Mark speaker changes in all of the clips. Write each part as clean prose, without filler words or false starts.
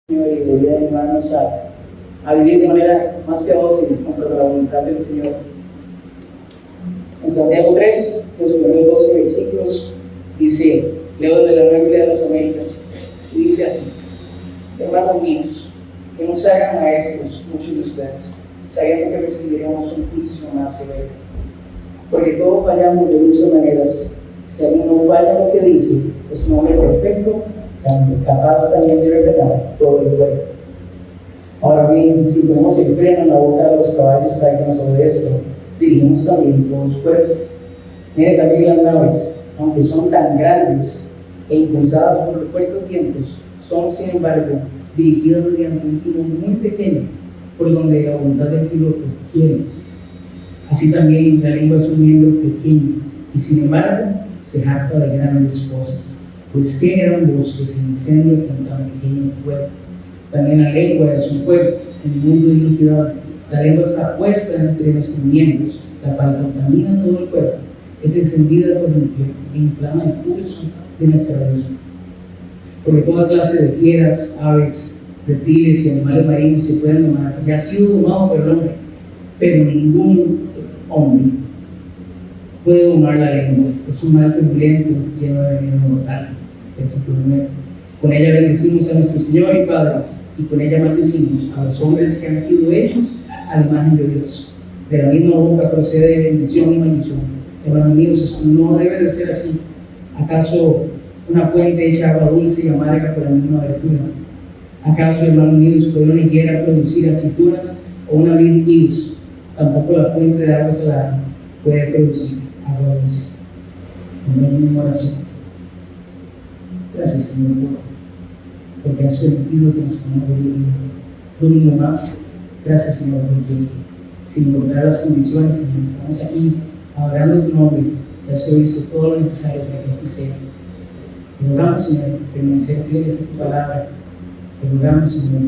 Speaker 1: Señor, y debería animarnos a vivir de manera más piadosa y conforme a la voluntad del Señor. En Santiago 3, los primeros 12 versículos, dice, leo desde la Biblia de las Américas, y dice así: hermanos míos, que no se hagan maestros muchos de ustedes, sabiendo que recibiríamos un juicio más severo. Porque todos fallamos de muchas maneras. Si alguien no falla lo que dice, es un hombre perfecto, capaz también de revelar todo el cuerpo. Ahora bien, si ponemos el freno en la boca de los caballos para que nos obedezcan, dirigimos también todo su cuerpo. Mire también las naves, aunque son tan grandes e impulsadas por los fuertes vientos, son sin embargo dirigidas mediante un timón muy pequeño, por donde la voluntad del piloto quiere. Así también la lengua es un miembro pequeño, y sin embargo se jacta de grandes cosas. Pues qué gran bosque se incendia con tan pequeño fuego. También la lengua es un fuego, el mundo de iniquidad. La lengua está puesta entre nuestros miembros, la cual contamina todo el cuerpo. Es encendida por el infierno e inflama el curso de nuestra vida. Porque toda clase de fieras, aves, reptiles y animales marinos se pueden domar, y ha sido domado por el hombre, pero ningún hombre puede domar la lengua. Es un mal turbulento lleno de veneno mortal. Versículo 9. Con ella bendecimos a nuestro Señor y Padre, y con ella maldecimos a los hombres que han sido hechos a la imagen de Dios. De la misma boca procede bendición y maldición. Hermanos míos, esto no debe de ser así. ¿Acaso una fuente hecha agua dulce y amarga por la misma abertura? ¿Acaso, hermanos míos, puede una higuera producir aceitunas o una vid higos? Tampoco la fuente de agua salada puede producir agua dulce. Con una oración. Gracias, Señor, porque has permitido que nos podamos vivir un domingo más. Gracias, Señor, porque sin importar las condiciones, Señor, estamos aquí adorando tu nombre. Has provisto todo lo necesario para que así sea. Te rogamos, Señor, permanecer fieles a tu palabra. Te rogamos, Señor,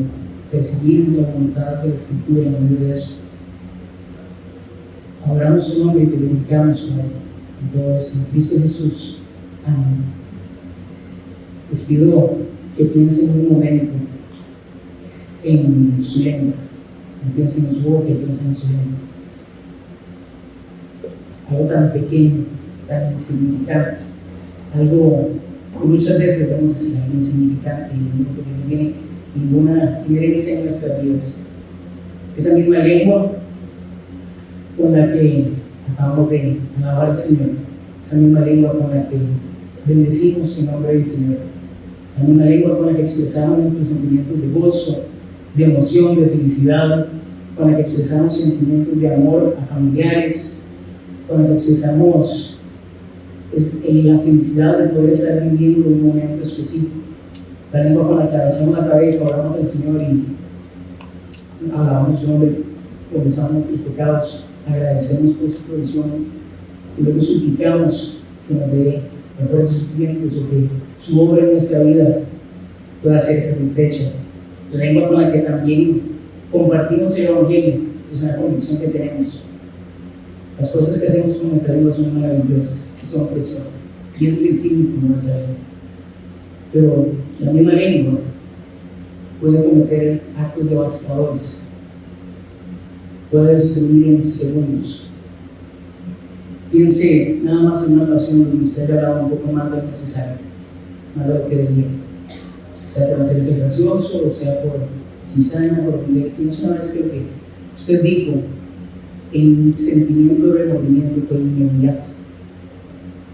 Speaker 1: perseguir la voluntad de la Escritura en medio de eso. Adoramos tu nombre y te glorificamos, Señor, en todo esto. En Cristo Jesús. Amén. Les pido que piensen un momento en su lengua. No piensen en su boca, piensen en su lengua. Algo tan pequeño, tan insignificante, algo que muchas veces vemos así, algo insignificante y que no tiene ninguna injerencia en nuestras vidas. Esa misma lengua con la que acabamos de alabar al Señor, esa misma lengua con la que bendecimos el nombre del Señor, la misma lengua con la que expresamos nuestros sentimientos de gozo, de emoción, de felicidad, con la que expresamos sentimientos de amor a familiares, con la que expresamos la felicidad de poder estar viviendo un momento específico. La lengua con la que agachamos la cabeza, oramos al Señor y alabamos su nombre, confesamos nuestros pecados, agradecemos por su provisión y luego suplicamos que nos dé la fuerza suficiente sobre su obra en nuestra vida pueda ser satisfecha. La lengua con la que también compartimos el Evangelio, es una convicción que tenemos. Las cosas que hacemos con nuestra lengua son maravillosas, son preciosas, y ese es el fin de nuestra lengua. Pero la misma lengua puede cometer actos devastadores, puede destruir en segundos. Piense nada más en una ocasión donde usted hablaba un poco más de lo necesario, más de lo que debía, sea por hacerse gracioso, o sea por cizaña, por ofender. Pienso una vez que lo que usted dijo, el sentimiento de remordimiento fue inmediato.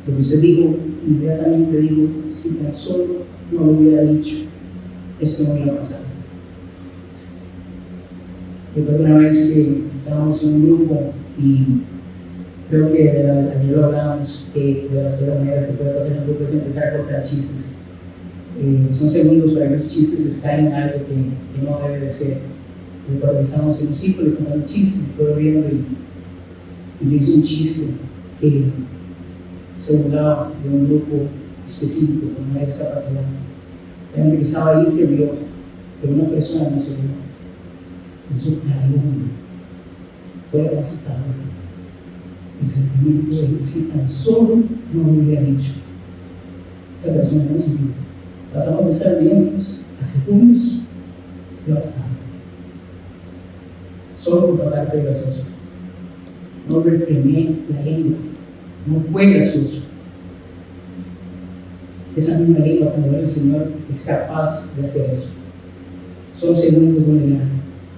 Speaker 1: Lo que usted dijo, inmediatamente dijo, si tan solo no lo hubiera dicho, esto no hubiera pasado. Recuerdo una vez que estábamos en un grupo y creo que ayer lo hablábamos, que de las peores maneras que puede pasar en un grupo es empezar a cortar chistes. Son segundos para que esos chistes escalen en algo que no debe de ser. Recuerdo que estábamos en un círculo y contando chistes, todo viendo y me hizo un chiste que se burlaba de un grupo específico con una discapacidad. La gente que estaba ahí se rió, pero una persona no se rió. Eso claro, fue devastador. El sentimiento es decir, tan solo no lo hubiera dicho. Esa persona no se rió. Pasamos de estar viéndonos a segundos devastado. Solo por pasarse de gracioso. No refrené la lengua, no fue gracioso. Esa misma lengua, cuando el Señor es capaz de hacer eso. Son segundos donde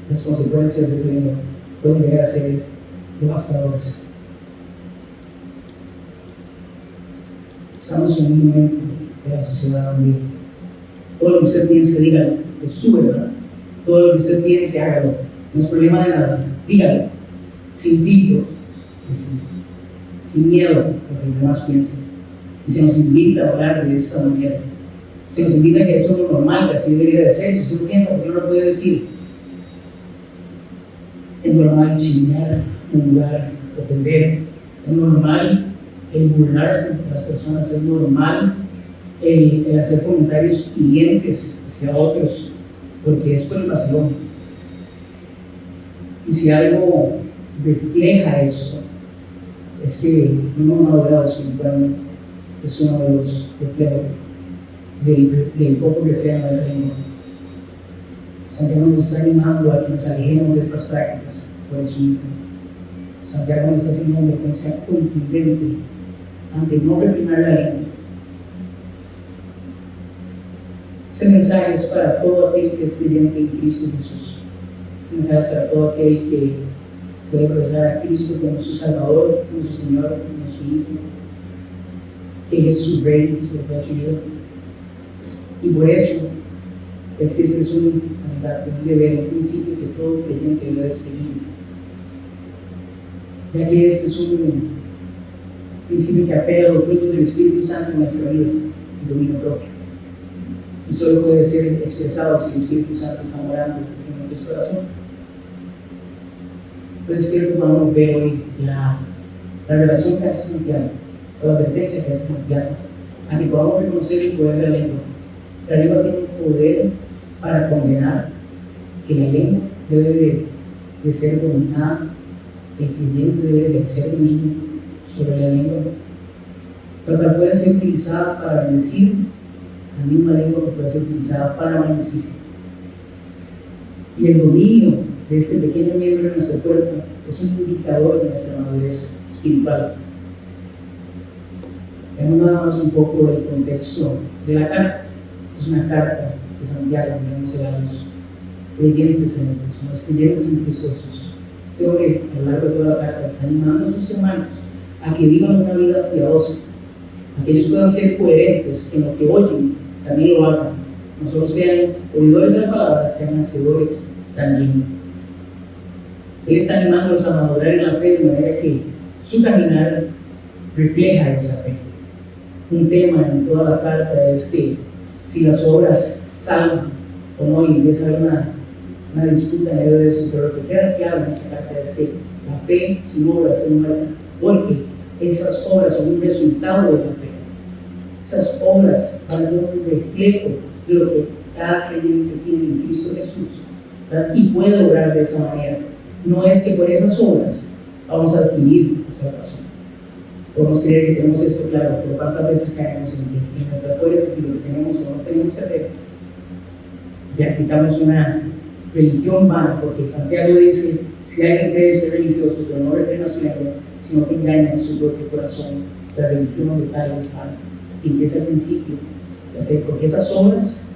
Speaker 1: las consecuencias de esa lengua pueden llegar a ser devastadoras. Estamos en un momento de la sociedad donde todo lo que usted piense, dígalo, es su verdad. Todo lo que usted piense, hágalo. No es problema de nada, dígalo, sin filtro, sin miedo a lo que los demás piensen. Y se nos invita a hablar de esta manera. Se nos invita a que eso es lo normal, que así debería de ser. Si usted piensa, ¿por qué no lo puede decir? Es normal chingar, murmurar, ofender. Es normal el burlarse de las personas. Es normal el hacer comentarios hirientes hacia otros, porque es por el vacilón. Y si algo refleja eso, es que no hemos madurado espiritualmente. Es uno de los reflejos del poco reflejo de la lengua. Santiago nos está animando a que nos alejemos de estas prácticas por eso mismo. Santiago nos está haciendo una advertencia contundente ante no refrenar la lengua. Este mensaje es para todo aquel que es creyente en Cristo Jesús. Este mensaje es para todo aquel que puede profesar a Cristo como su Salvador, como su Señor, como su Hijo, que Él es su Rey sobre toda su vida. Y por eso es que este es un deber, un principio que todo creyente debe seguir, ya que este es un principio que apela a los frutos del Espíritu Santo en nuestra vida, el dominio propio. Y solo puede ser expresado si el Espíritu Santo está morando en nuestros corazones. Entonces quiero que podamos ver hoy la revelación que hace Santiago, o la advertencia que hace Santiago, a que podamos reconocer el poder de la lengua. La lengua tiene un poder para condenar, que la lengua debe de ser dominada, el creyente debe de ser dominio sobre la lengua, pero puede ser utilizada para bendecir, la misma lengua que puede ser utilizada para maldecir. Y el dominio de este pequeño miembro de nuestro cuerpo es un indicador de nuestra madurez espiritual. Veamos nada más un poco del contexto de la carta. Esta es una carta de Santiago, digamos, a los creyentes en Jesús, a los creyentes en Cristo Jesús. Este hombre, a lo largo de toda la carta, está animando a sus hermanos a que vivan una vida piadosa, a que ellos puedan ser coherentes en lo que oyen, también lo hagan. No solo sean oidores de la palabra, sean hacedores también. Él está animándolos a madurar en la fe de manera que su caminar refleja esa fe. Un tema en toda la carta es que si las obras salvan o no, y empieza a haber una disputa en medio de eso, pero lo que queda claro en esta carta es que la fe sin obras es muerta, porque esas obras son un resultado de la fe. Esas obras van a ser un reflejo de lo que cada creyente tiene en Cristo Jesús, ¿verdad? Y puede obrar de esa manera. No es que por esas obras vamos a adquirir esa razón. Podemos creer que tenemos esto claro, pero ¿cuántas veces caemos en nuestras fuerzas y lo que tenemos o no tenemos que hacer? Y aplicamos una religión vana, porque Santiago dice: si alguien cree ser religioso, pero no refrena su lengua, sino que engaña en su propio corazón, la religión de tal es vana. Y empieza al principio de hacer, porque esas obras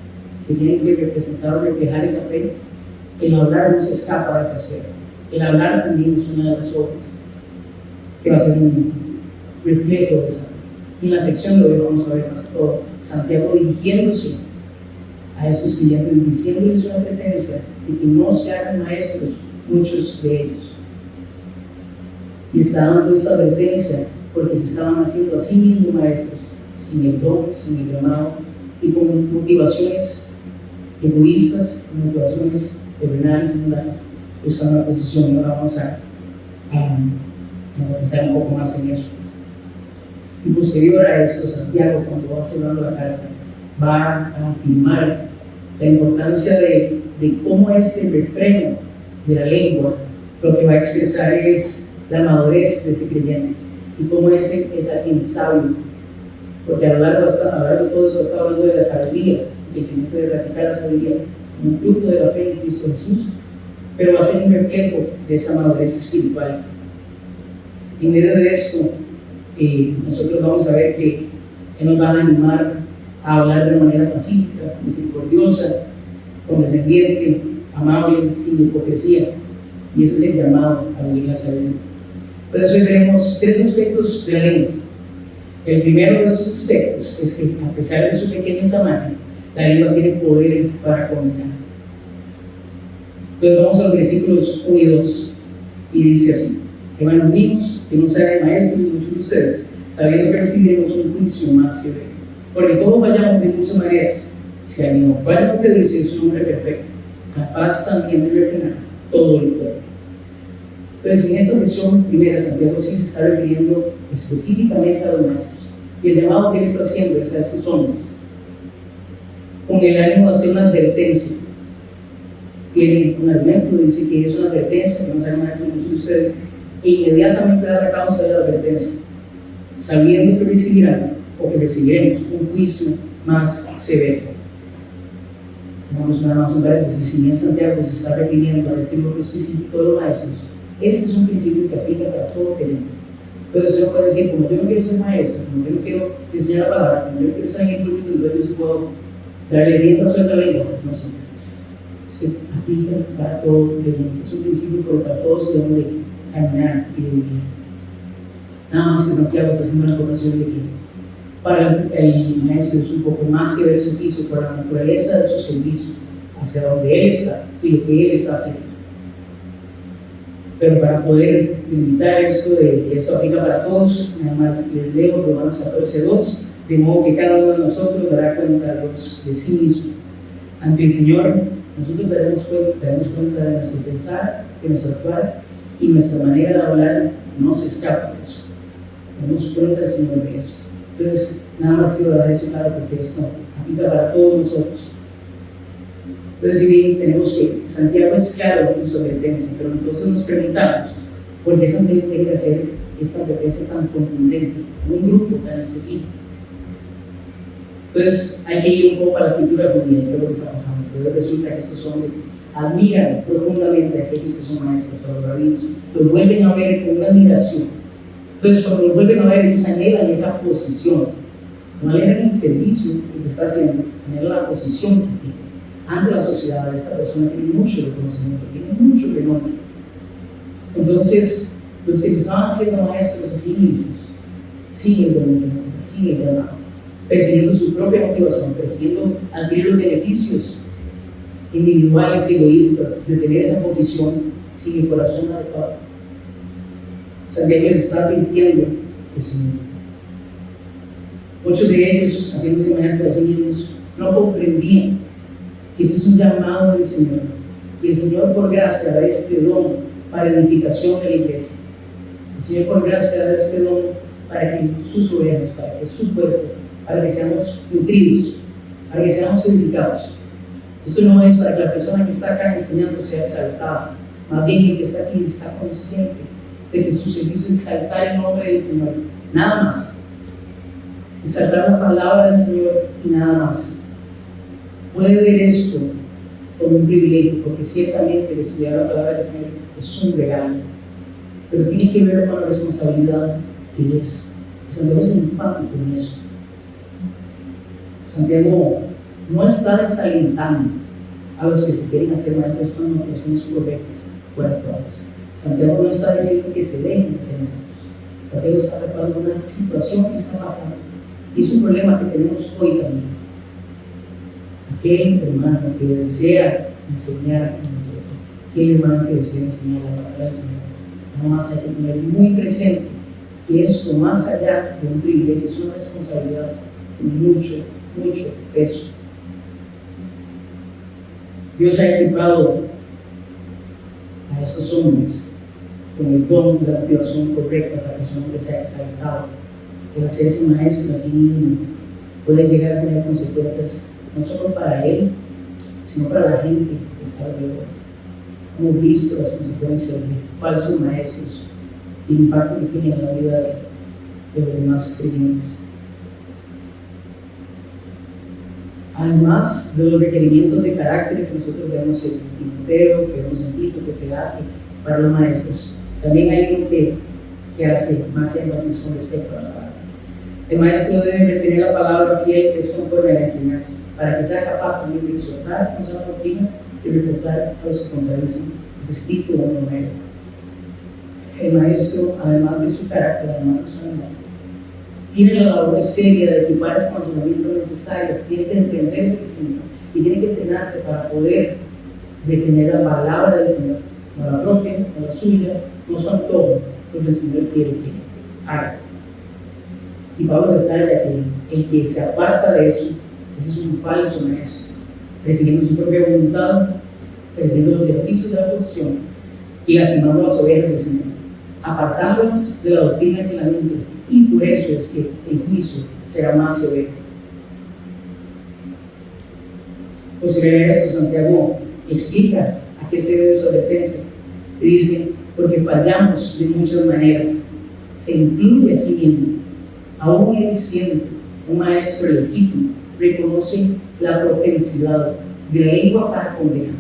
Speaker 1: que tienen que representar o reflejar esa fe, el hablar no se escapa de esa esfera. El hablar también es una de las obras que va a ser un reflejo de esa fe. Y en la sección de hoy vamos a ver más que todo Santiago dirigiéndose a estos clientes, diciéndoles una advertencia de que no se hagan maestros muchos de ellos. Y está dando esta advertencia porque se estaban haciendo a sí mismos maestros, sin el don, sin el llamado, y con motivaciones egoístas, con motivaciones terrenales y mundanas, buscando una posición. Y ahora vamos a pensar un poco más en eso. Y posterior a esto, Santiago, cuando va cerrando la carta, va a afirmar la importancia de cómo este refreno de la lengua lo que va a expresar es la madurez de ese creyente y cómo es alguien sabio, porque a lo largo de todo eso está hablando de la sabiduría, que el creyente debe practicar la sabiduría, un fruto de la fe en Cristo Jesús, pero va a ser un reflejo de esa madurez espiritual. En medio de esto, nosotros vamos a ver que Él nos va a animar a hablar de una manera pacífica, misericordiosa, condescendiente, amable, sin hipocresía. Y ese es el llamado a vivir la sabiduría. Por eso hoy veremos 3 aspectos de la lengua. El primero de esos aspectos es que, a pesar de su pequeño tamaño, la lengua tiene poder para condenar. Entonces vamos a los versículos 1 y 2, y dice así: hermanos míos, que no se hagan maestros de muchos de ustedes, sabiendo que recibiremos un juicio más severo. Porque todos fallamos de muchas maneras. Si alguien no falla lo que dice, es un hombre perfecto, capaz también de refrenar todo el cuerpo. Entonces, en esta sección primera, Santiago sí se está refiriendo específicamente a los maestros. Y el llamado que él está haciendo es a estos hombres, con el ánimo de hacer una advertencia. Tiene un argumento, dice que es una advertencia, que no se hagan maestros muchos de ustedes, e inmediatamente da la causa de la advertencia, sabiendo que recibirán o que recibiremos un juicio más severo. Vamos una más un paréntesis. Si bien Santiago se está refiriendo a este grupo específico de los maestros, este es un principio que aplica para todo creyente. Pero usted no puede decir, como yo no quiero ser maestro, como yo no quiero enseñar la palabra, como yo no quiero estar en el público, entonces yo puedo darle rienda suelta a la lengua. No sé. Se aplica para todo creyente. Es un principio que para todos debemos de caminar y de vivir. Nada más que Santiago está haciendo una acotación de que para el maestro es un poco más que ver su piso por la naturaleza de su servicio, hacia donde él está y lo que él está haciendo. Pero para poder limitar esto de que esto aplica para todos, nada más les leo Romanos 14:2, de modo que cada uno de nosotros dará cuenta a Dios de sí mismo. Ante el Señor, nosotros daremos cuenta de nuestro pensar, de nuestro actuar, y nuestra manera de hablar no se escapa de eso. Daremos cuenta al Señor de eso. Entonces, nada más quiero dar eso claro porque esto aplica para todos nosotros. Entonces, si bien tenemos que Santiago es claro en su advertencia, pero entonces nos preguntamos por qué Santiago tiene que hacer esta advertencia tan contundente en un grupo tan específico. Entonces, hay que ir un poco a la cultura judía y ver lo que está pasando. Pero resulta que estos hombres admiran profundamente a aquellos que son maestros, a los rabinos, los vuelven a ver con una admiración. Entonces, cuando los vuelven a ver, ellos anhelan esa posición, no anhelan el servicio que se está haciendo, anhelan la posición que tiene ante la sociedad. Esta persona tiene mucho reconocimiento, tiene mucho renombre. Entonces, los que se estaban haciendo maestros a sí mismos siguen con la enseñanza, siguen llamando, persiguiendo su propia motivación, persiguiendo adquirir los beneficios individuales y egoístas de tener esa posición sin el corazón adecuado. Santiago les está advirtiendo eso. Muchos de ellos, haciéndose maestros a sí mismos, no comprendían que este es un llamado del Señor. Y el Señor, por gracia, da este don para edificación de la iglesia. El Señor, por gracia, da este don para que sus ovejas, para que su cuerpo, para que seamos nutridos, para que seamos edificados. Esto no es para que la persona que está acá enseñando sea exaltada, más bien el que está aquí está consciente de que su servicio es exaltar el nombre del Señor, nada más. Exaltar la palabra del Señor y nada más. Puede ver esto como un privilegio, porque ciertamente el estudiar la palabra del Señor es un regalo, pero tiene que ver con la responsabilidad que es. Santiago es enfático en eso. Santiago no está desalentando a los que se quieren hacer maestros con motivaciones correctas o adecuadas. Santiago no está diciendo que se dejen de ser maestros. Santiago está recordando una situación que está pasando. Y es un problema que tenemos hoy también. Aquel hermano que desea enseñar en la iglesia, aquel hermano que desea enseñar la palabra del Señor, nada más hay que tener muy presente que esto, más allá de un privilegio, es una responsabilidad con mucho, mucho peso. Dios ha equipado a estos hombres con el don de la motivación correcta para que su hombre sea exaltado. El hacerse maestro a sí mismo puede llegar a tener consecuencias no solo para él, sino para la gente que está alrededor. Hemos visto las consecuencias de falsos maestros y el impacto que tienen en la vida de los demás creyentes. además de los requerimientos de carácter que nosotros vemos en Timoteo, que vemos en Tito, que se hace para los maestros, también hay uno que hace más énfasis con respecto a la palabra. El maestro debe retener la palabra fiel que es conforme a la enseñanza, para que sea capaz también de exhortar con sana doctrina y refutar a los que contradicen. Ese es Tito 1:9. El maestro, además de su carácter, además de su ánimo, tiene la labor seria de equipar las conocimientos necesarios, tiene que entender el Señor y tiene que entrenarse para poder retener la palabra del Señor, no la propia, no la suya, no su antojo, lo que el Señor quiere que haga. Y Pablo detalla que el que se aparta de eso, ese es un falso maestro, recibiendo su propia voluntad, recibiendo los beneficios de la posición y lastimando a las ovejas del Señor, apartándolas de la doctrina que la mente, y por eso es que el juicio será más severo. Posterior a esto, Santiago explica a qué se debe su advertencia. Y dice, porque fallamos de muchas maneras, se incluye a sí mismo. Aún él siendo un maestro legítimo, reconoce la propensidad de la lengua para condenar,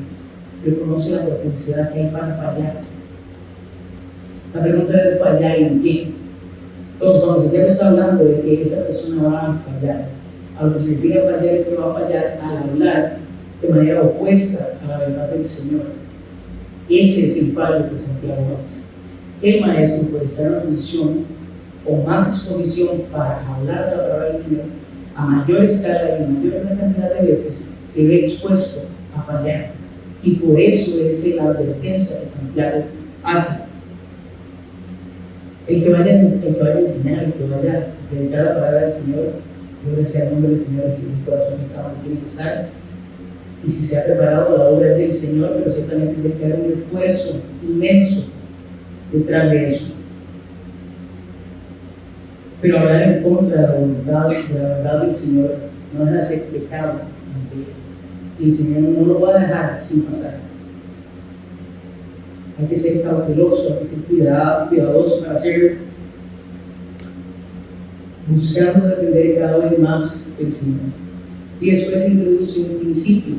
Speaker 1: reconoce la propensidad que hay para fallar. La pregunta es fallar en qué. Entonces, cuando Santiago está hablando de que esa persona va a fallar, a lo que se refiere a fallar es que va a fallar al hablar de manera opuesta a la verdad del Señor. Ese es el fallo que Santiago hace. El maestro, por estar en una posición o más exposición para hablar de la palabra del Señor, a mayor escala y a mayor cantidad de veces, se ve expuesto a fallar. Y por eso es la advertencia que Santiago hace. El que vaya a enseñar, el que vaya a predicar la palabra del Señor, gloria sea el nombre del Señor, así su corazón está donde tiene que estar. Y si se ha preparado, la obra es del Señor, pero ciertamente tiene que haber un esfuerzo inmenso detrás de eso. Pero hablar en contra de la verdad del Señor no deja de ser pecado ante Él. Y el Señor no lo va a dejar sin pasar. Hay que ser cauteloso, hay que ser cuidadoso para hacerlo, buscando depender cada vez más del Señor. Y después se introduce un principio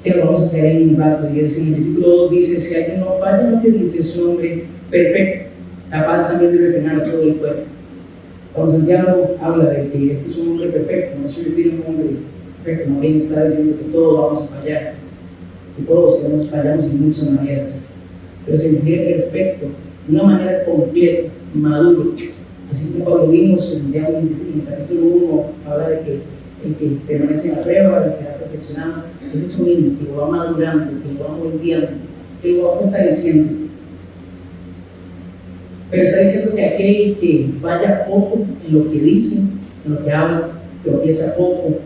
Speaker 1: que lo vamos a caer en un rato, y es en el versículo 2 dice: si alguien no falla, lo que dice es un hombre perfecto, capaz también de refrenar todo el cuerpo. Cuando Santiago habla de que este es un hombre perfecto, no se refiere a un hombre perfecto, no bien está diciendo que todos vamos a fallar, que todos fallamos en muchas maneras, pero se refiere perfecto, de una manera completa, maduro. Así como Pablo vimos que Santiago dice en el capítulo 1 habla de que el que permanece en la prueba, que será perfeccionado, ese es un niño que lo va madurando, que lo va moldeando, que lo va fortaleciendo. Pero está diciendo que aquel que falla poco en lo que dice, en lo que habla, que tropieza poco,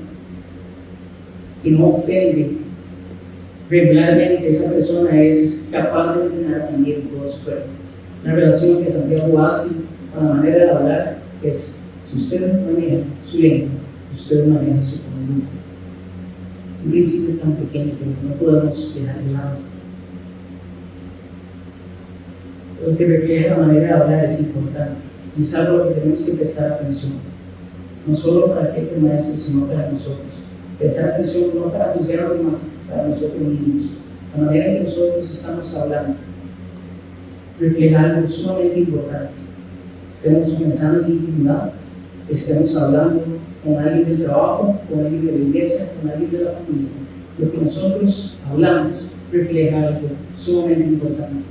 Speaker 1: que no ofende regularmente, esa persona es capaz de entrenar también todo su cuerpo. Una relación que Santiago hace con la manera de hablar es: si usted maneja su lengua, usted maneja su conducta. Un principio tan pequeño que no podemos dejar de lado. Lo que refleja la manera de hablar es importante y es algo a lo que tenemos que prestar atención, no solo para aquel que es maestro, sino para nosotros. Prestar atención no para juzgar a los demás, para nosotros mismos. La manera en que nosotros estamos hablando refleja algo sumamente importante. Estemos pensando en intimidad, estemos hablando con alguien del trabajo, con alguien de la iglesia, con alguien de la familia. Lo que nosotros hablamos refleja algo sumamente importante.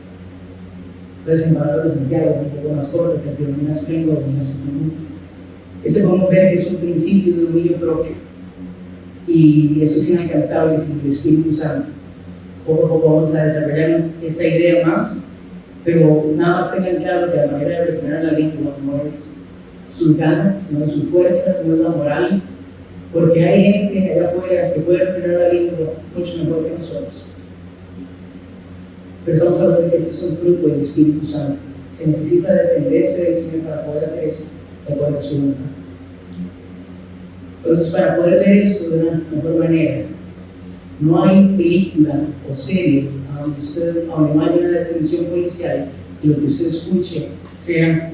Speaker 1: Entonces, en palabras de Santiago, un poco más cortas, el que domina su lengua, domina su conducta. Podemos ver que es un principio de dominio propio, y eso es inalcanzable sin el Espíritu Santo. Poco a poco vamos a desarrollar esta idea más, pero nada más tengan claro que la manera de refrenar la lengua no es sus ganas, no es su fuerza, no es la moral, porque hay gente allá afuera que puede refrenar la lengua mucho mejor que nosotros. Pero estamos hablando de que este es un fruto del Espíritu Santo. Se necesita dependerse del Señor para poder hacer eso, de acuerdo a su voluntad. Entonces, para poder ver esto de una mejor manera, no hay película o serie donde no haya una detención policial y lo que usted escuche tiene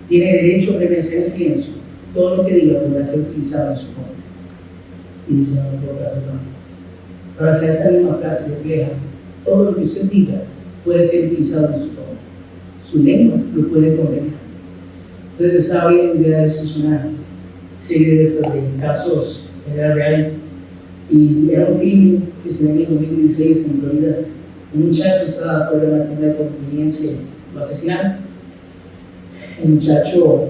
Speaker 1: derecho a permanecer en silencio. Todo lo que diga podrá ser utilizado en su contra. Y dice una frase más. Ahora, si esta misma frase refleja todo lo que usted diga puede ser utilizado en su favor. Su lengua lo puede condenar. Entonces estaba viendo un día de estos una serie de estas de casos en la real, y era un crimen que se dio en el 2016 en Florida. Un muchacho estaba fuera de una tienda de conveniencia, lo asesinaron. El muchacho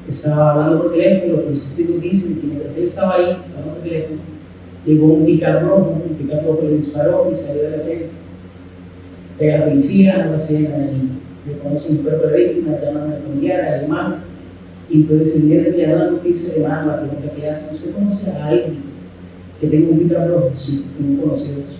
Speaker 1: estaba hablando por teléfono, los testigos dicen que mientras él estaba ahí hablando por teléfono, llegó un pick-up rojo le disparó y salió de la escena. Llega la policía a la escena y reconocen el cuerpo de la víctima, llaman al familiar, al hermano, y entonces el día de que le dan la noticia, le dan la pregunta que hace: ¿usted conoce a alguien que tenga un pick-up rojo? Sí, no conoce eso.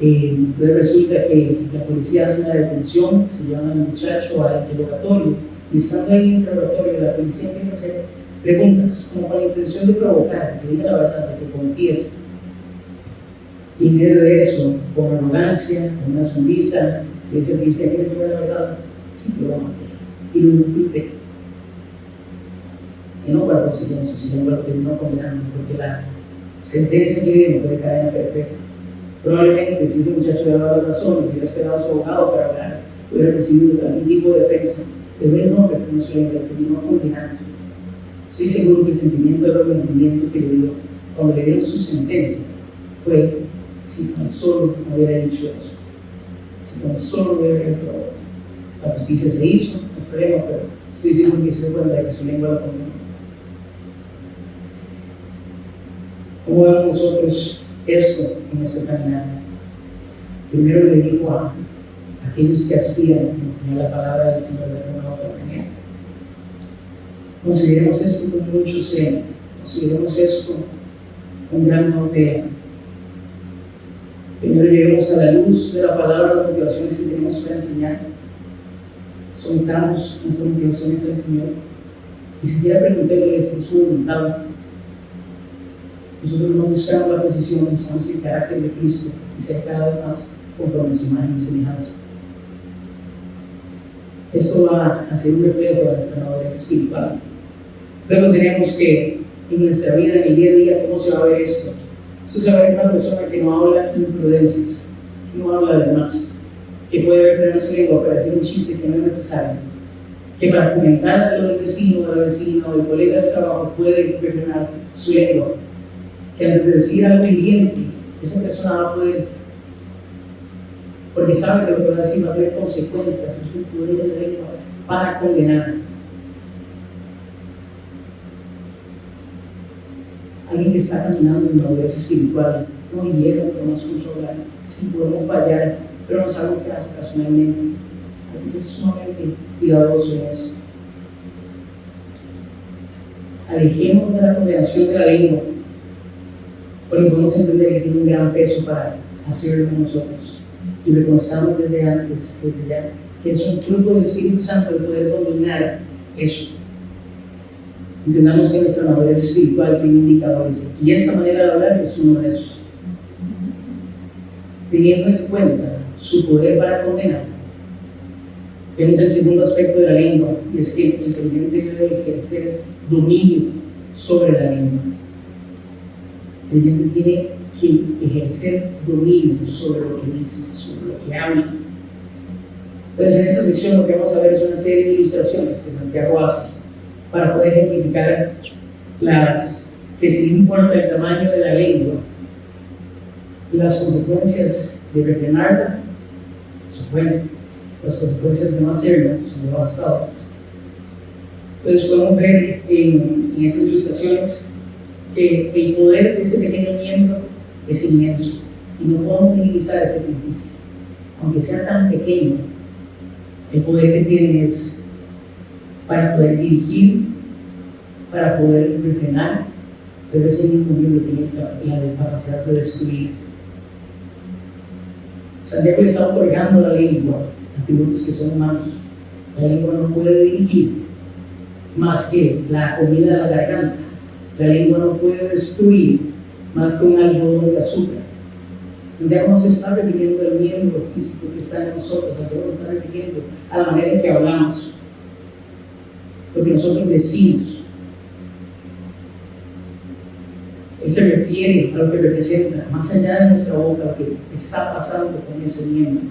Speaker 1: Entonces resulta que la policía hace una detención, se llevan al muchacho al interrogatorio, y estando ahí en el interrogatorio, la policía empieza a hacer preguntas como con la intención de provocar, que diga la verdad, de que confiese. Y en medio de eso, con arrogancia, con una sonrisa, le dice: ¿quieres saber la verdad? Sí, lo maté y lo infiltré. Y no guardó silencio, sino lo terminó condenando, porque la sentencia que viene fue de cadena perpetua. Probablemente, si ese muchacho le daba las razones, si hubiera esperado a su abogado para hablar, hubiera recibido algún tipo de defensa. Pero él no reconoció el terminó condenando. Estoy seguro que el sentimiento de arrepentimiento que le dio cuando le dieron su sentencia fue: si tan solo no hubiera dicho eso, si tan solo hubiera reprobado. La justicia se hizo, no esperemos, pero estoy seguro que se dio cuenta de que su lengua lo condenó. ¿Cómo vemos nosotros esto en nuestro caminar? Primero le digo a aquellos que aspiran a enseñar la palabra del Señor de alguna u otra manera: consideremos esto con mucho celo, consideremos esto con gran cautela. Primero lleguemos a la luz de la palabra, las motivaciones que tenemos para enseñar. Sometamos nuestras motivaciones al Señor. Ni siquiera preguntémosle si es su voluntad. Nosotros no buscamos la posición, buscamos el carácter de Cristo y ser cada vez más conforme a su imagen y semejanza. Esto va a ser un reflejo de nuestra madurez espiritual. Luego tenemos que en nuestra vida, en el día a día, ¿cómo se va a ver esto? Esto se va a ver una persona que no habla imprudencias, que no habla de más, que puede refrenar su lengua para decir un chiste que no es necesario, que para comentar lo del vecino, de la vecina o del colega del trabajo puede refrenar su lengua, que antes de decir algo hiriente, esa persona va a poder, porque sabe que lo que va a decir va a tener consecuencias, es el poder de la lengua para condenar. Alguien que está caminando en madurez espiritual no hiera con más consolar, sí podemos fallar, pero no es algo que hace ocasionalmente. Hay que ser sumamente cuidadoso en eso. Alejemos de la condenación de la lengua, porque podemos entender que tiene un gran peso para hacerlo con nosotros. Y reconozcamos desde antes, desde ya, que es un fruto del Espíritu Santo de poder dominar eso. Entendamos que nuestra madurez espiritual tiene indicadores, y esta manera de hablar es uno de esos. Teniendo en cuenta su poder para condenar, vemos el segundo aspecto de la lengua, y es que el creyente debe ejercer dominio sobre la lengua. El creyente tiene que ejercer dominio sobre lo que dice, sobre lo que habla. Entonces, en esta sección lo que vamos a ver es una serie de ilustraciones que Santiago hace para poder ejemplificar que sin importa el tamaño de la lengua y las consecuencias de refrenarla son buenas, las consecuencias de no hacerlo son devastadoras. Entonces podemos ver en estas ilustraciones que el poder de este pequeño miembro es inmenso y no podemos minimizar este principio. Aunque sea tan pequeño, el poder que tiene es para poder dirigir, para poder refrenar, pero ese mismo miembro tiene la capacidad de destruir. Santiago está otorgando la lengua atributos que son humanos. La lengua no puede dirigir más que la comida de la garganta. La lengua no puede destruir más que un algodón de azúcar. Santiago no se está refiriendo al miembro físico que está en nosotros, Santiago se está refiriendo a la manera en que hablamos, lo que nosotros decimos. Él se refiere a lo que representa, más allá de nuestra boca, lo que está pasando con ese miembro.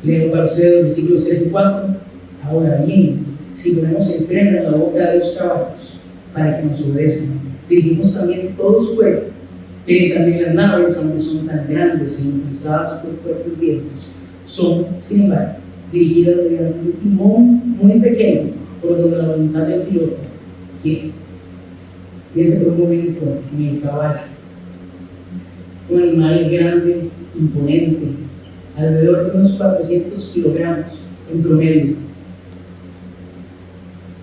Speaker 1: Leo para ustedes los versículos 3 y 4. Ahora bien, si ponemos el freno en la boca de los caballos para que nos obedezcan, dirigimos también todo su cuerpo. También las naves, aunque son tan grandes e impulsadas por cuerpos viejos, son, sin embargo, dirigidas mediante un timón muy pequeño, por donde la voluntad del piloto quiere. Y ese fue un momento en el caballo, un animal grande, imponente, alrededor de unos 400 kilogramos en promedio,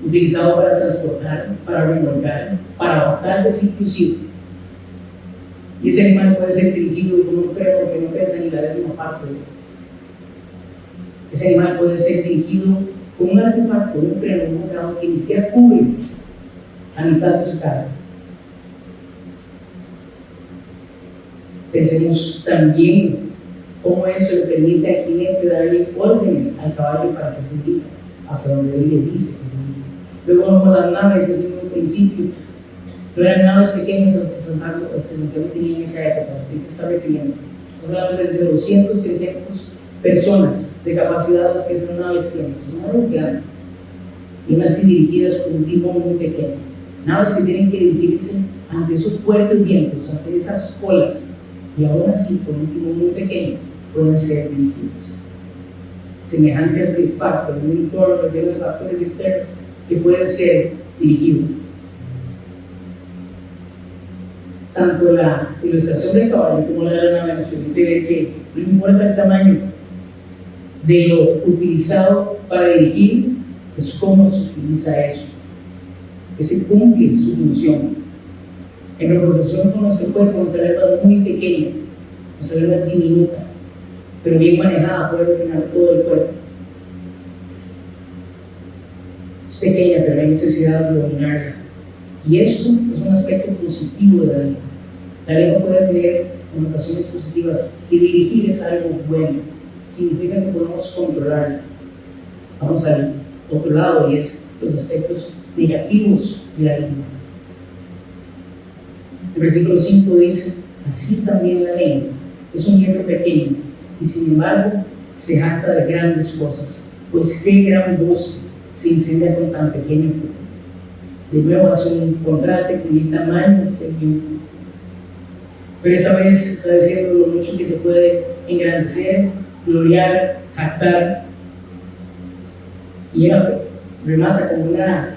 Speaker 1: utilizado para transportar, para remolcar, para bajarles inclusive. Y ese animal puede ser dirigido con un freno que no pesa ni la décima parte. Ese animal puede ser dirigido con un artefacto, un freno, un motor que ni siquiera cubre a mitad de su carga. Pensemos también cómo eso le permite al jinete darle órdenes al caballo para que se dirija hacia donde él le dice que se dirija. Luego vamos a las naves, es el mismo principio. No eran naves pequeñas las que Santiago tenía en esa época, a las que se está refiriendo. Estamos hablando de 200, 300 personas de capacidad las que esas naves tienen. Son naves grandes y unas que dirigidas por un timón muy pequeño. Naves que tienen que dirigirse ante esos fuertes vientos, ante esas olas, y aún así, con un timón muy pequeño, pueden ser dirigidas. Semejante artefacto en un entorno lleno de factores externos que puede ser dirigido. Tanto la ilustración del caballo como la de la nave nos permite ver que no importa el tamaño de lo utilizado para dirigir, es cómo se utiliza eso. Ese cumple su función. En proporción con nuestro cuerpo, nuestra alma es muy pequeña, nuestra alma es diminuta, pero bien manejada puede refinar todo el cuerpo. Es pequeña, pero hay necesidad de dominarla. Y esto es un aspecto positivo de la lengua. La lengua puede tener connotaciones positivas y dirigir es algo bueno. Significa que podemos controlarla. Vamos al otro lado y es los aspectos negativos de la lengua. El versículo 5 dice: así también la lengua es un miembro pequeño y sin embargo se jacta de grandes cosas, pues qué gran bosque se incendia con tan pequeño fuego. De nuevo hace un contraste con el tamaño del miembro, pero esta vez está diciendo lo mucho que se puede engrandecer, gloriar, jactar, y él remata con una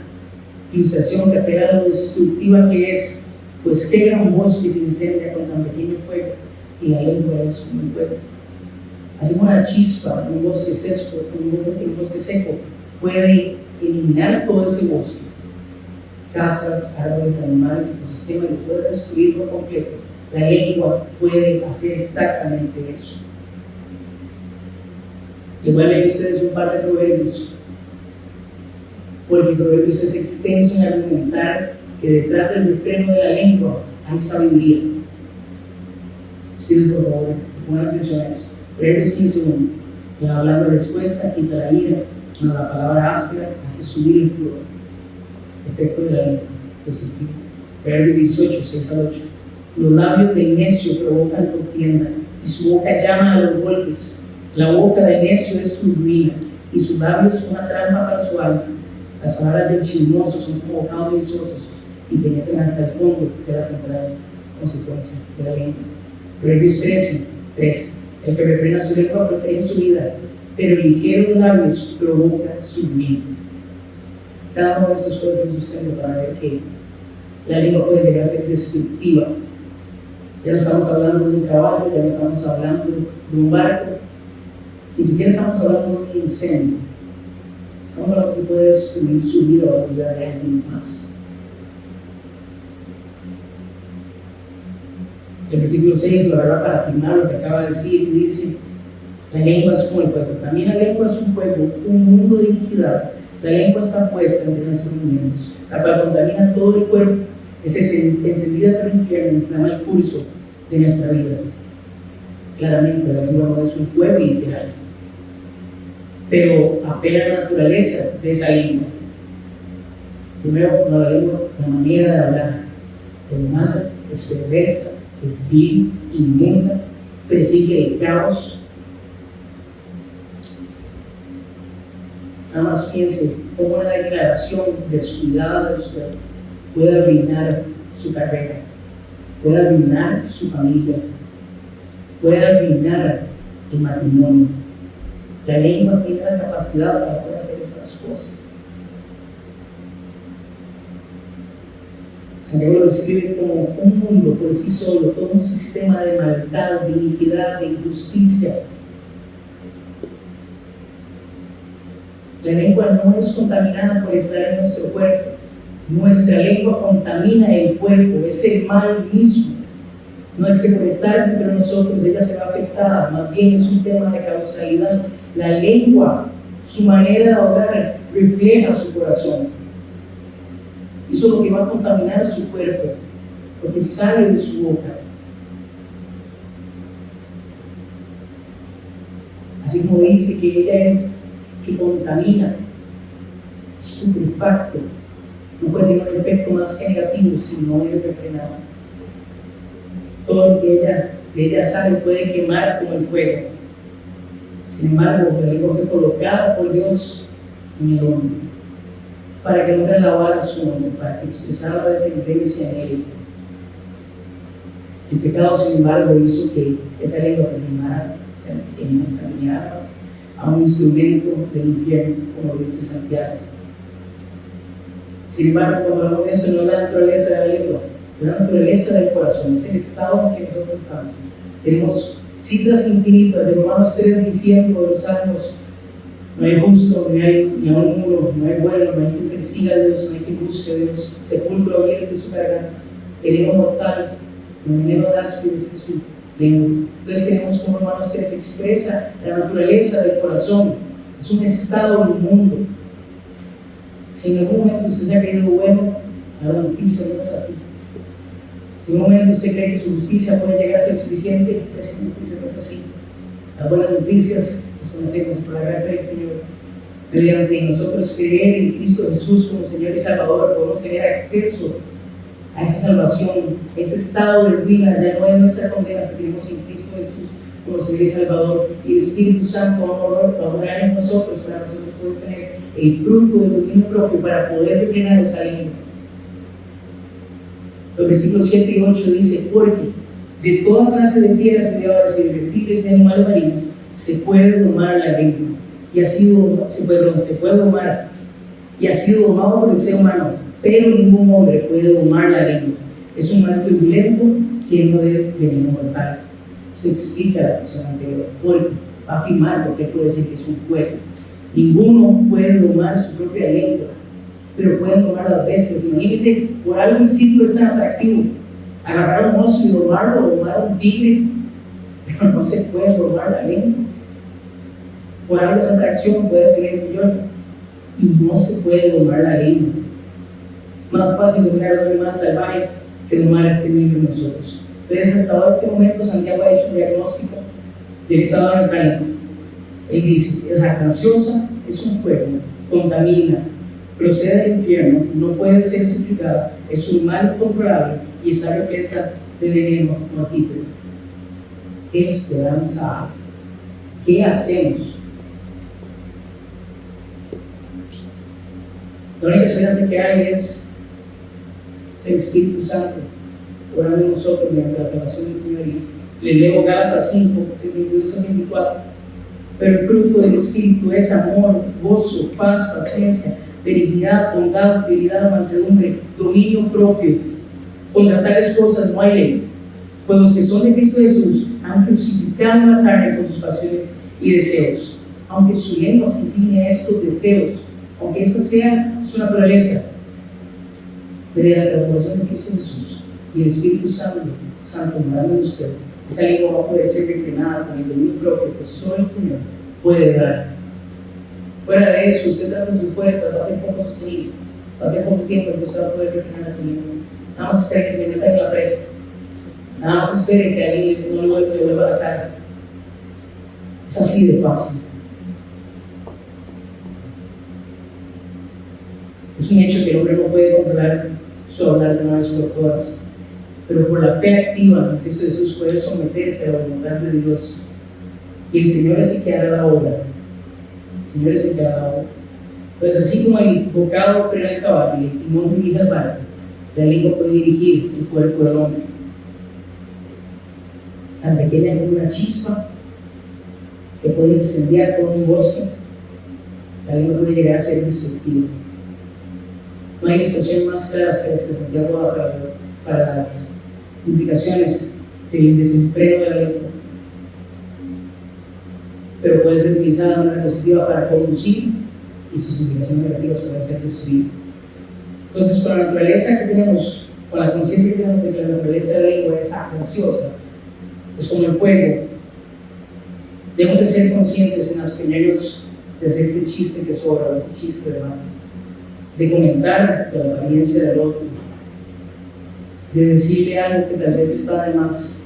Speaker 1: ilustración que apela a lo destructiva que es. Pues qué gran bosque se incendia con tan pequeño fuego, y la lengua es como el fuego. Así como una chispa en un bosque seco puede eliminar todo ese bosque, casas, árboles, animales, ecosistema, y puede destruir por completo. La lengua puede hacer exactamente eso. Igual leí ustedes un par de proverbios, porque proverbios es extenso en argumentar que detrás del refreno de la lengua hay sabiduría. Les pido por favor que pongan atención a eso. Proverbios 15:1. Que hablando respuesta quita la ira, cuando la palabra áspera hace subir el furor. Efecto de la lengua. Proverbios 18:6-8. Los labios del necio provocan contienda y su boca llama a los golpes. La boca del necio es su ruina y sus labios una trampa para su alma. Las palabras del chismoso son como bocados viciosos y penetran hasta el fondo de las entrañas, consecuencia de la lengua. Proverbios 13:13. El que refrena su lengua protege su vida, pero el ligero de labios provoca su ruina. Cada uno de esos cosas nos sustenta para ver que la lengua puede llegar a ser destructiva. Ya no estamos hablando de un caballo, ya no estamos hablando de un barco, ni siquiera estamos hablando de un incendio. Estamos hablando de que puede destruir su vida o la vida de alguien más. El versículo 6 lo agarra para afirmar lo que acaba de decir y dice: la lengua es como el fuego. También la lengua es un fuego, un mundo de iniquidad. La lengua está puesta entre nuestros miembros, la cual contamina todo el cuerpo, es encendida por el infierno, inflama el curso de nuestra vida. Claramente la lengua no es un fuego literal, pero apela a la naturaleza de esa lengua. Primero, con la lengua, la manera de hablar. es mala, es perversa, es vil, inmunda, persigue el caos. Nada más piense cómo una declaración descuidada de usted puede arruinar su carrera, puede arruinar su familia, puede arruinar el matrimonio. La lengua tiene la capacidad para poder hacer estas cosas. Santiago lo describe como un mundo por sí solo, todo un sistema de maldad, de iniquidad, de injusticia. La lengua no es contaminada por estar en nuestro cuerpo. Nuestra lengua contamina el cuerpo, es el mal mismo. No es que por estar entre nosotros ella se va afectada, más bien es un tema de causalidad. La lengua, su manera de hablar, refleja su corazón. Eso es lo que va a contaminar su cuerpo, lo que sale de su boca. Así como dice que ella es que contamina, es putrefacto, no puede tener un efecto más que negativo si no es refrenado. Todo lo que de ella sale puede quemar como el fuego. Sin embargo, la lengua fue colocada por Dios en el hombre para que no alabara su nombre, para que expresara la dependencia en él. El pecado, sin embargo, hizo que esa lengua se asemejara a un instrumento del infierno, como dice Santiago. Sin embargo, cuando hablamos de esto, no es la naturaleza de la lengua, es la naturaleza del corazón, es el estado en que nosotros estamos. Tenemos citas infinitas de Romanos 3 diciendo de los salmos: no hay justo, ni a un muro, no hay bueno, no hay quien persiga a Dios, no hay quien busque a Dios, sepulcro abierto en su garganta, veneno mortal, veneno áspero es su lengua. Entonces tenemos como Romanos 3 expresa la naturaleza del corazón, es un estado inmundo. Si en algún momento usted se ha creído bueno, la noticia no es así. Si en un momento usted cree que su justicia puede llegar a ser suficiente, esa noticia no es así. Las buenas noticias las conocemos por la gracia del Señor. Mediante nosotros creer en Cristo Jesús como Señor y Salvador, podemos tener acceso a esa salvación, ese estado de ruina. Ya no es nuestra condena si creemos en Cristo Jesús como Señor y Salvador, y el Espíritu Santo va a morar en nosotros para que nosotros podamos tener el fruto del dominio propio para poder refrenar esa lengua. Los versículos 7 y 8 dice: porque de toda clase de fieras y de aves y de reptiles y animales marinos se puede domar la lengua, y se puede domar, y ha sido domado por el ser humano, pero ningún hombre puede domar la lengua. Es un mal turbulento lleno de veneno mortal. Esto explica la sección anterior, porque va a afirmar, porque puede decir que es un fuego. Ninguno puede domar su propia lengua, pero pueden domar las bestias. Imagínense, por algo el sitio es tan atractivo, agarrar un oso y domarlo, o domar a un tigre, pero no se puede domar la lengua. Por algo esa atracción puede tener millones, y no se puede domar la lengua. Más fácil domar a un animal salvaje que domar a este mismo de nosotros. Entonces, hasta este momento, Santiago ha hecho un diagnóstico del estado de nuestra lengua. Él dice: es jactanciosa, es un fuego, contamina, procede del infierno, no puede ser suplicada, es un mal controlable y está repleta de veneno mortífero. ¿Qué esperanza hay? ¿Qué hacemos? La única esperanza que hay es el Espíritu Santo orando en nosotros mediante la salvación del Señor. Y le leo Gálatas 5, del 22 al 24. Pero el fruto del Espíritu es amor, gozo, paz, paciencia, benignidad, bondad, fidelidad, mansedumbre, dominio propio. Contra tales cosas no hay ley. Pues los que son de Cristo Jesús han crucificado la carne con sus pasiones y deseos. Aunque su lengua se incline a estos deseos, aunque esa sea su naturaleza, mediante la salvación de Cristo Jesús y el Espíritu Santo morando en usted, esa lengua va a poder ser refrenada con el dominio propio que solo el Señor puede dar. Fuera de eso, usted dando sus fuerzas va a ser poco sostenible, va a ser poco tiempo que usted va a poder refrenar a su lengua. Nada más espere que se le meta en la presa, nada más espere que alguien no le vuelva la cara. Es así de fácil. Es un hecho que el hombre no puede controlar su hablar de una vez por todas. pero por la fe activa en Cristo Jesús puede someterse a la voluntad de Dios. Y el Señor es el que hará la obra. El Señor es el que hará la obra. Entonces, así como el bocado frena el caballo y el timón dirige el barco, la lengua puede dirigir el cuerpo del hombre. Tan pequeña como una chispa que puede incendiar todo un bosque, la lengua puede llegar a ser destructiva. No hay expresiones más claras que las que Santiago da para las implicaciones del desenfreno de la lengua, pero puede ser utilizada de manera positiva para conducir y sus implicaciones negativas pueden ser destruir. Entonces, con la naturaleza que tenemos, con la conciencia que tenemos de que la naturaleza de la lengua es ansiosa, es como el fuego, debemos de ser conscientes en abstenernos de hacer ese chiste que sobra, ese chiste de más, de comentar de la apariencia del otro, de decirle algo que tal vez está de más,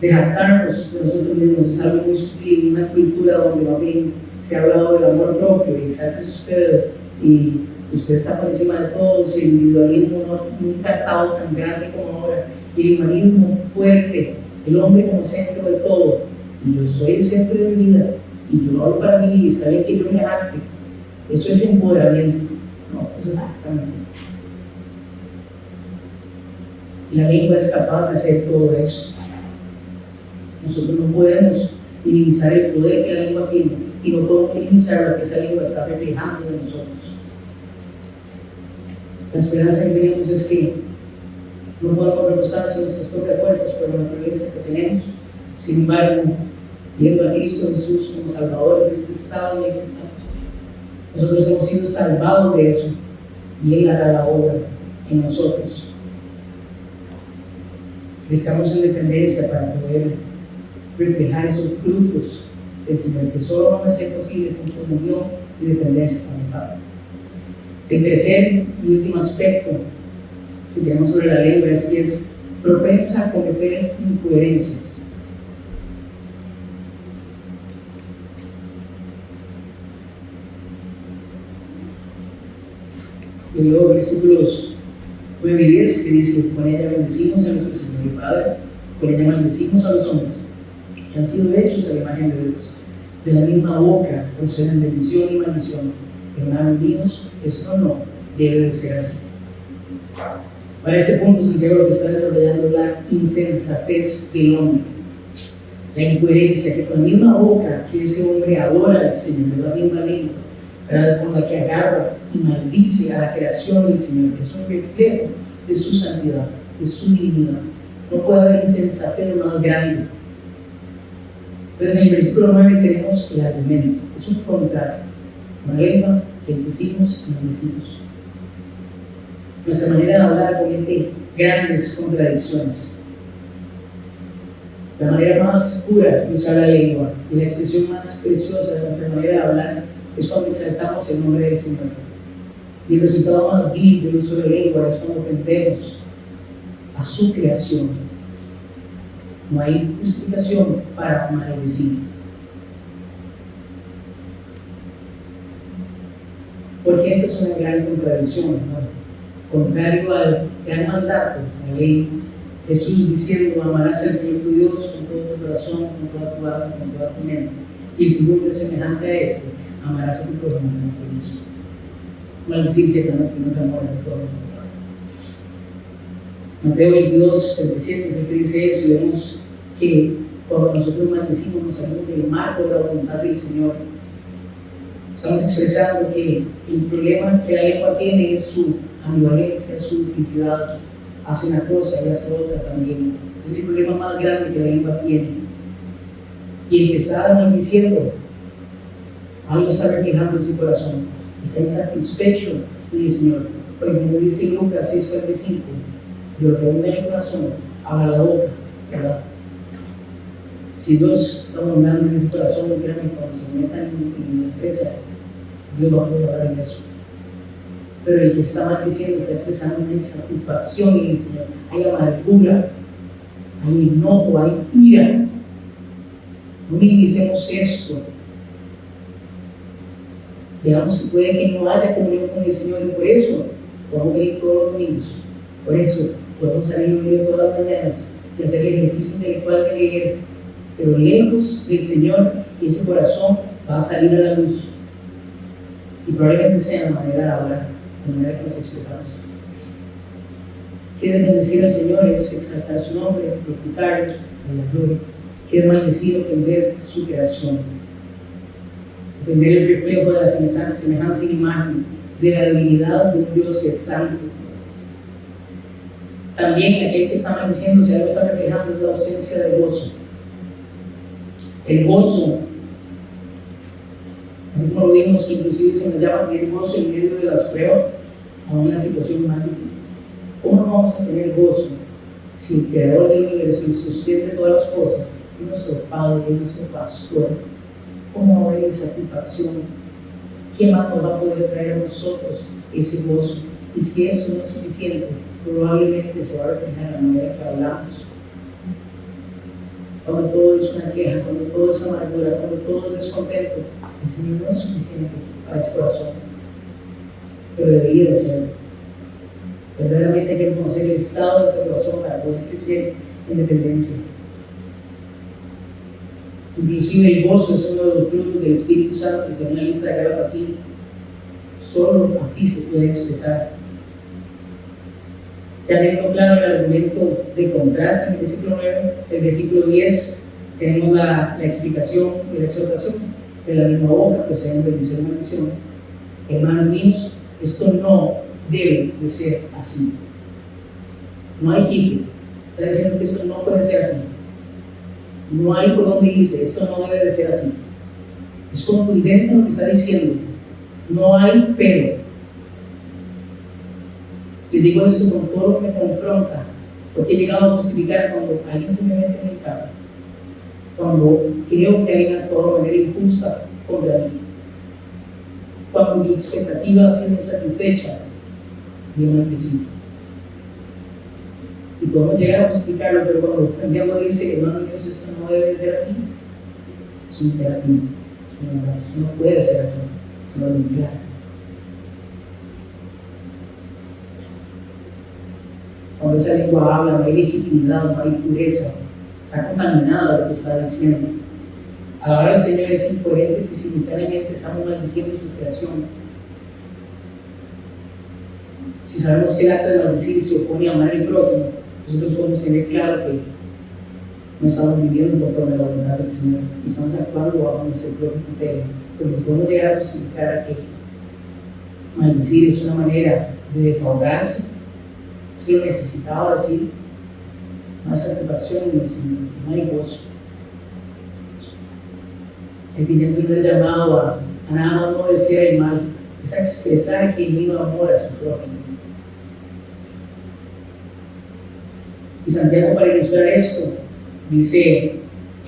Speaker 1: de jactarnos de nosotros mismos. Es algo muy sutil, una cultura donde más bien se ha hablado del amor propio y exaltes usted y usted está por encima de todos, el individualismo nunca ha estado tan grande como ahora, y el humanismo fuerte, el hombre como centro de todo, y yo soy el centro de mi vida, y yo lo hago para mí, y está bien que yo me jacte. Eso es empoderamiento, no, eso es jactancia. Y la lengua es capaz de hacer todo eso. Nosotros no podemos minimizar el poder que la lengua tiene, y no podemos minimizar lo que esa lengua está reflejando de nosotros. La esperanza que tenemos es que no podemos reposarse en nuestras propias fuerzas por la naturaleza que tenemos. Sin embargo, viendo a Cristo Jesús como Salvador de este estado en el que estamos, nosotros hemos sido salvados de eso y Él hará la obra en nosotros. Estamos en dependencia para poder reflejar esos frutos del Señor, que solo van a ser posibles en comunión y dependencia con el Padre. El tercer y último aspecto que tenemos sobre la lengua es que es propensa a cometer incoherencias. Y luego versículos 9 y 10 que dice: con ella bendecimos a nuestro Señor y Padre, con ella maldecimos a los hombres que han sido hechos a la imagen de Dios. De la misma boca proceden bendición y maldición. Hermanos míos, esto no debe de ser así. Para este punto, Santiago lo que está desarrollando es la insensatez del hombre, la incoherencia, que con la misma boca que ese hombre adora al Señor, la misma lengua, con la que agarra y maldice a la creación del Señor, que es un reflejo de su santidad, de su divinidad. No puede haber insensatez más grande. Entonces, en el versículo 9 tenemos el argumento, es un contraste. Una lengua, bendecimos y maldecimos. Nuestra manera de hablar comete grandes contradicciones. La manera más pura de usar la lengua y la expresión más preciosa de nuestra manera de hablar es cuando exaltamos el nombre del Señor. Y el resultado más vil del uso de la lengua es cuando ofendemos a su creación. No hay explicación para maldecir. Porque esta es una gran contradicción, ¿no? Contrario al gran mandato, la ley, Jesús diciendo: amarás al Señor tu Dios con todo tu corazón, con toda tu alma, con toda tu mente. Y el segundo es semejante a este: amarás a tu prójimo como tú mismo. Maldecir ciertamente no es amor a tu prójimo. Mateo 22, 37 es el que dice eso, y vemos que cuando nosotros maldecimos nos salimos del marco de la voluntad del Señor. Estamos expresando que el problema que la lengua tiene es su ambivalencia, su duplicidad, hace una cosa y hace otra también. Es el problema más grande que la lengua tiene. Y el que está maldiciendo, algo está reflejando en su corazón, está insatisfecho con el Señor. Por ejemplo, dice Lucas 6:45, de lo que abunda en el corazón, habla la boca, ¿verdad? Si Dios está abundando en ese corazón, créanme, cuando se metan en la empresa, Dios va a poder hablar en eso. Pero el que está maldiciendo está expresando una insatisfacción en el Señor. Hay amargura, hay enojo, hay ira. No minimicemos esto. Veamos que puede que no haya comunión con el Señor, y por eso vamos a ir todos los domingos Por eso podemos salir un libro todas las mañanas y hacer el ejercicio intelectual de leer, pero lejos del Señor, ese corazón va a salir a la luz. Y probablemente sea la manera de hablar, la manera que nos expresamos. Quiere bendecir al Señor es exaltar su nombre, glorificarlo en la gloria. Quiere maldecir, ofender su creación, ofender el reflejo de la semejanza y imagen de la divinidad de un Dios que es santo. También aquel que está maldiciendo, si algo está reflejando, es la ausencia de gozo. El gozo, así como lo vimos, que inclusive se nos llama tener gozo en medio de las pruebas, a una situación más difícil. ¿Cómo no vamos a tener gozo si el Creador del universo y sostiene todas las cosas, y nuestro Padre, y nuestro Pastor? ¿Cómo va a haber satisfacción? ¿Qué más nos va a poder traer a nosotros ese gozo? Y si eso no es suficiente, probablemente se va a reflejar en la manera que hablamos. Cuando todo es una queja, cuando todo es amargura, cuando todo es descontento, el Señor no es suficiente para ese corazón, pero debería de ser. Verdaderamente hay que conocer el estado de ese corazón para poder crecer en dependencia. Inclusive el gozo es uno de los frutos del Espíritu Santo que se ve en la lista de Gálatas 5. Solo así se puede expresar. Ya teniendo claro el argumento de contraste en el versículo 9, el versículo 10 tenemos la explicación y la exhortación de la misma boca, pues hay bendición y maldición. Hermanos míos, esto no debe de ser así. No hay quite. Está diciendo que esto no puede ser así. No hay por donde irse. Esto no debe de ser así. Es contundente lo que está diciendo. No hay pero. Le digo esto con todo lo que me confronta, porque he llegado a justificar cuando alguien se me mete en el carro, cuando creo que alguien actuó de manera injusta contra mí, cuando mi expectativa ha sido insatisfecha. Y un anticipo. Y podemos llegar a justificarlo, pero cuando Santiago dice, hermano Dios, esto no debe ser así, es un imperativo. Eso no puede ser así. Eso no es muy claro. Cuando esa lengua habla, no hay legitimidad, no hay pureza, está contaminada lo que está diciendo. Ahora el Señor es incoherente si simultáneamente estamos maldiciendo su creación. Si sabemos que el acto de maldecir se opone a amar al prójimo, nosotros podemos tener claro que no estamos viviendo conforme a la voluntad del Señor y estamos actuando bajo nuestro propio criterio. Porque si podemos llegar a justificar que maldecir es una manera de desahogarse, si lo necesitaba decir, no hay satisfacción en el Señor, no hay gozo. El primer primer llamado a nada más no desear el mal, es a expresar genuino amor a su prójimo. Y Santiago, para ilustrar esto, dice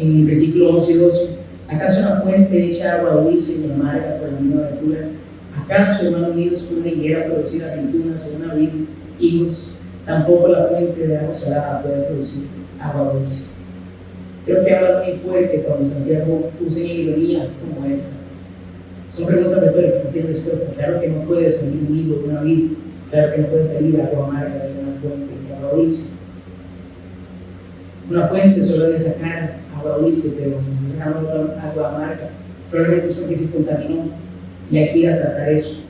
Speaker 1: en el versículo 11 y 12: ¿acaso una fuente echa agua dulce y amarga por la misma aventura? ¿Acaso, hermanos míos, una higuera producir aceitunas o una vid higos? Tampoco la fuente de agua salada puede producir agua dulce. Creo que habla muy fuerte cuando Santiago usa en ironía como esta. Son preguntas retóricas, no tienen respuesta. Claro que no puede salir un higo de una vid, claro que no puede salir agua amarga de una fuente de agua dulce. Una fuente solo debe sacar agua dulce, pero si se saca agua amarga, probablemente es porque se contaminó y hay que ir a tratar eso.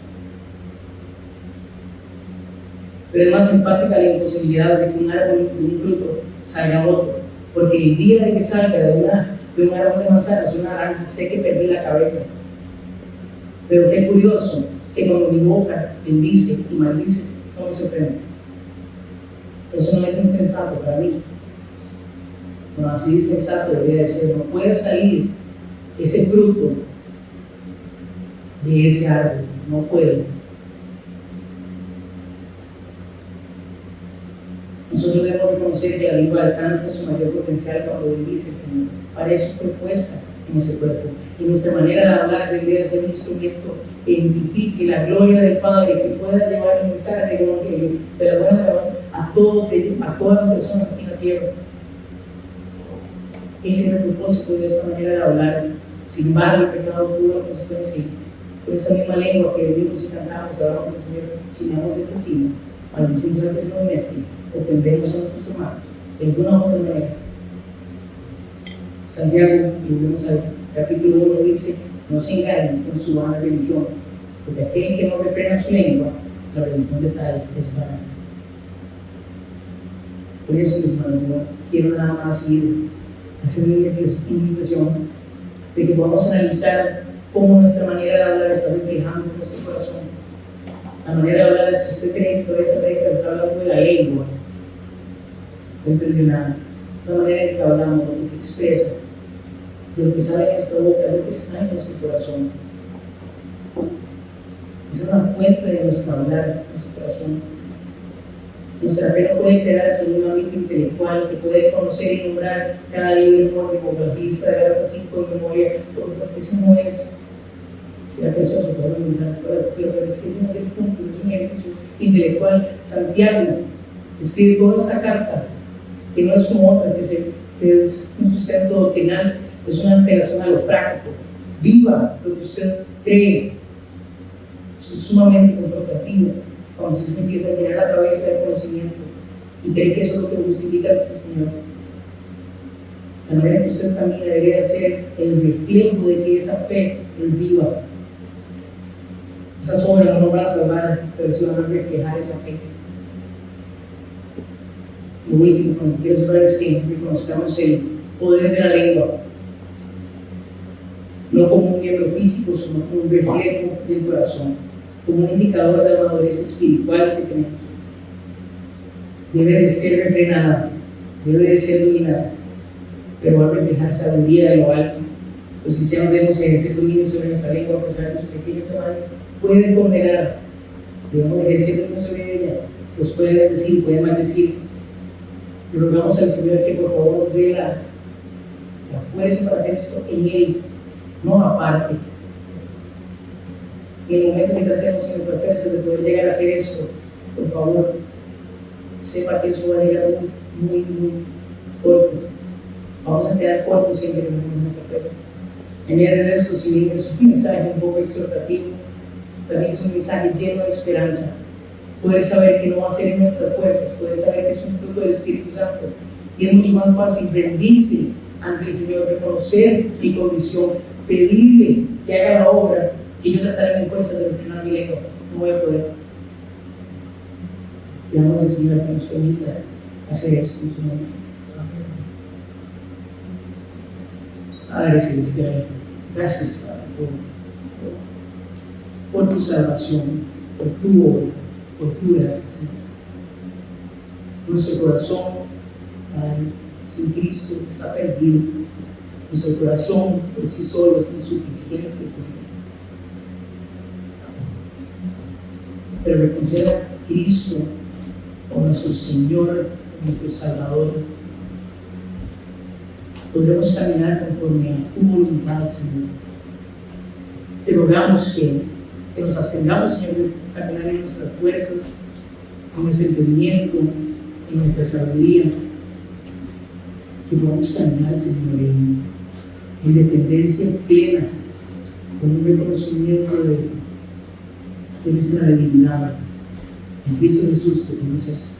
Speaker 1: Pero es más empática la imposibilidad de que un árbol de un fruto salga otro, porque el día de que salga de un árbol de manzanas, una naranja, sé que perdí la cabeza. Pero qué curioso que cuando mi boca bendice y maldice, no me sorprende. Eso no es insensato para mí. No, así es sensato debería de ser. No puede salir ese fruto de ese árbol, no puede. Nosotros debemos reconocer que la lengua alcanza su mayor potencial cuando bendice el Señor. Para eso fue puesta en nuestro cuerpo. Y nuestra manera de hablar debería ser un instrumento que identifique la gloria del Padre, que pueda llevar el mensaje del Evangelio de la buena nueva a todas las personas aquí en la tierra. Ese es el propósito de esta manera de hablar. Sin embargo, el pecado tuvo la consecuencia. Con esta misma lengua que vivimos y cantamos, hablamos del Señor, sin amor del vecino, maldecimos al que se nos mete, ofendemos a nuestros hermanos, de alguna u otra manera. Santiago, y volvemos al capítulo 1, dice: no se engañen con su vana religión, porque aquel que no refrena su lengua, la religión de tal es vana. Por eso, mis hermanos, no quiero nada más ir a hacer una invitación de que podamos analizar cómo nuestra manera de hablar está reflejando en nuestro corazón. La manera de hablar, si usted cree que toda esta prédica está hablando de la lengua, no entendió nada. La manera en que hablamos, lo que se expresa, de lo que sale de nuestra boca, de lo que sale de nuestro corazón. Es una fuente de nuestro hablar, de nuestro corazón. Nuestra fe no puede quedarse en un ámbito intelectual que puede conocer y nombrar cada libro de lista de Gálatas 5 de memoria, porque eso no es ser precioso, pero es que ese no es el punto, es un ejercicio intelectual. Santiago escribe toda esta carta, que no es como otras, que es un sustento doctrinal, es una apelación a lo práctico. Viva lo que usted cree. Eso es sumamente confrontativo. Cuando se empieza a llenar la cabeza de conocimiento y cree que eso es lo que justifica al Señor. La manera que usted camina debería ser el reflejo de que esa fe es viva. Esas obras no nos van a salvar, pero sí van a reflejar esa fe. Lo último que quiero saber es que reconozcamos el poder de la lengua, no como un miembro físico, sino como un reflejo del corazón, como un indicador de la madurez espiritual que tenemos. Debe de ser refrenada, debe de ser dominada, pero va a reflejar sabiduría de lo alto. Los cristianos debemos ejercer dominio sobre nuestra lengua, a pesar de su pequeño tamaño. Pueden condenar, debemos ejercer dominio sobre ella, los pueden decir, pueden maldecir. Le rogamos al Señor que por favor nos dé la fuerza para hacer esto en Él, no aparte. En el momento que tratemos en nuestra fuerza de poder llegar a hacer esto, por favor, sepa que eso va a llegar muy corto. Vamos a quedar cortos siempre con nuestra fuerza. En medio de esto, si bien es un mensaje un poco exhortativo, también es un mensaje lleno de esperanza. Poder saber que no va a ser en nuestras fuerzas, poder saber que es un fruto del Espíritu Santo. Y es mucho más fácil rendirse ante el Señor, reconocer mi condición, pedirle que haga la obra, que yo trataré mi fuerza de refrenar mi lengua. No voy a poder. Pidamos al Señor que nos permita hacer eso en su nombre. Padre Celestial, gracias, Padre, por tu salvación, por tu obra, por tu gracia, Señor. Nuestro corazón, Padre, sin Cristo está perdido. Nuestro corazón por sí solo es insuficiente, Señor. Pero reconocer a Cristo como nuestro Señor, como nuestro Salvador, podremos caminar conforme a tu voluntad, Señor. Te rogamos que nos abstengamos, Señor, de caminar en nuestras fuerzas, en nuestro entendimiento, en nuestra sabiduría, que podamos caminar, Señor, en dependencia plena, con un reconocimiento de nuestra debilidad. En Cristo Jesús te pedimos esto.